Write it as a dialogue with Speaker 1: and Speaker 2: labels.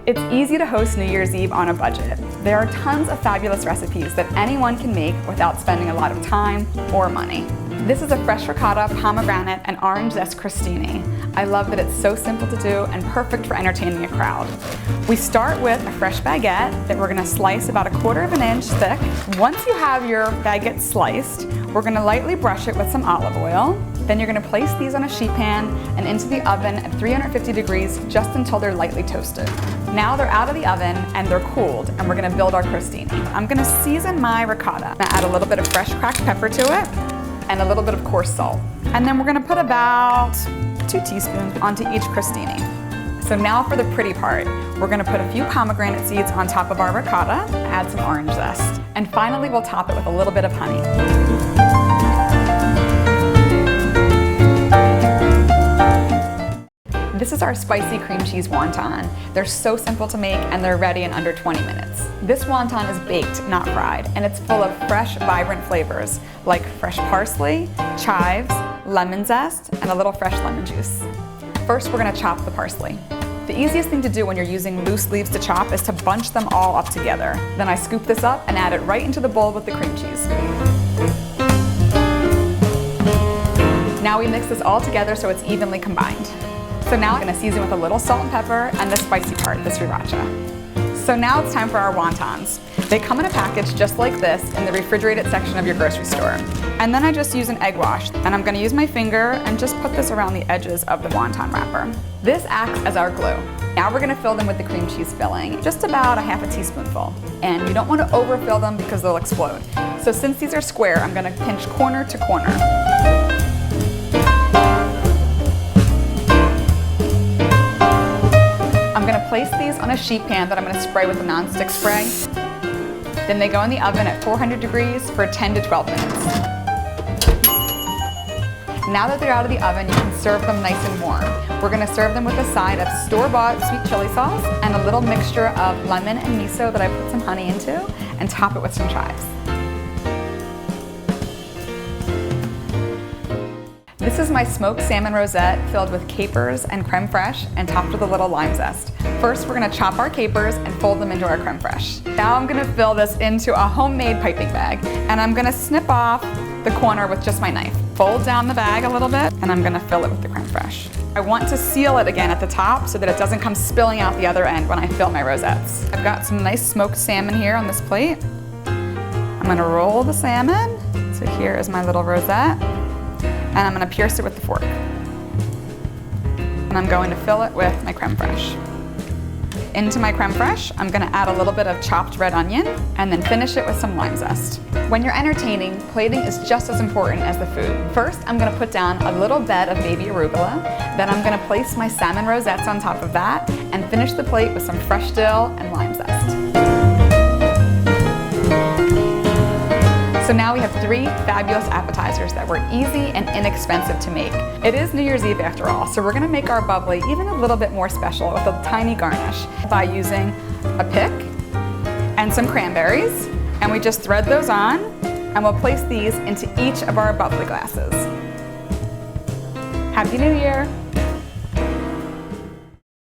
Speaker 1: It's easy to host New Year's Eve on a budget. There are tons of fabulous recipes that anyone can make without spending a lot of time or money. This is a fresh ricotta, pomegranate, and orange zest crostini. I love that it's so simple to do and perfect for entertaining a crowd. We start with a fresh baguette that we're gonna slice about 1/4 inch thick. Once you have your baguette sliced, we're gonna lightly brush it with some olive oil. Then you're gonna place these on a sheet pan and into the oven at 350 degrees just until they're lightly toasted. Now they're out of the oven and they're cooled, and we're gonna build our crostini. I'm gonna season my ricotta. I'm gonna add a little bit of fresh cracked pepper to it and a little bit of coarse salt. And then we're gonna put about 2 teaspoons onto each crostini. So now for the pretty part. We're gonna put a few pomegranate seeds on top of our ricotta, add some orange zest. And finally, we'll top it with a little bit of honey. This is our spicy cream cheese wonton. They're so simple to make and they're ready in under 20 minutes. This wonton is baked, not fried, and it's full of fresh, vibrant flavors like fresh parsley, chives, lemon zest, and a little fresh lemon juice. First, we're gonna chop the parsley. The easiest thing to do when you're using loose leaves to chop is to bunch them all up together. Then I scoop this up and add it right into the bowl with the cream cheese. Now we mix this all together so it's evenly combined. So now I'm gonna season with a little salt and pepper and the spicy part, the sriracha. So now it's time for our wontons. They come in a package just like this in the refrigerated section of your grocery store. And then I just use an egg wash, and I'm gonna use my finger and just put this around the edges of the wonton wrapper. This acts as our glue. Now we're gonna fill them with the cream cheese filling, just about 1/2 teaspoonful. And you don't wanna overfill them because they'll explode. So since these are square, I'm gonna pinch corner to corner. I'm gonna place these on a sheet pan that I'm gonna spray with a nonstick spray. Then they go in the oven at 400 degrees for 10 to 12 minutes. Now that they're out of the oven, you can serve them nice and warm. We're gonna serve them with a side of store-bought sweet chili sauce and a little mixture of lemon and miso that I put some honey into, and top it with some chives. This is my smoked salmon rosette filled with capers and creme fraiche and topped with a little lime zest. First, we're gonna chop our capers and fold them into our creme fraiche. Now I'm gonna fill this into a homemade piping bag, and I'm gonna snip off the corner with just my knife. Fold down the bag a little bit, and I'm gonna fill it with the creme fraiche. I want to seal it again at the top so that it doesn't come spilling out the other end when I fill my rosettes. I've got some nice smoked salmon here on this plate. I'm gonna roll the salmon. So here is my little rosette. And I'm gonna pierce it with the fork. And I'm going to fill it with my creme fraiche. Into my creme fraiche, I'm gonna add a little bit of chopped red onion and then finish it with some lime zest. When you're entertaining, plating is just as important as the food. First, I'm gonna put down a little bed of baby arugula. Then I'm gonna place my salmon rosettes on top of that and finish the plate with some fresh dill and lime zest. So now we have 3 fabulous appetizers that were easy and inexpensive to make. It is New Year's Eve after all, so we're gonna make our bubbly even a little bit more special with a tiny garnish by using a pick and some cranberries. And we just thread those on, and we'll place these into each of our bubbly glasses. Happy New Year!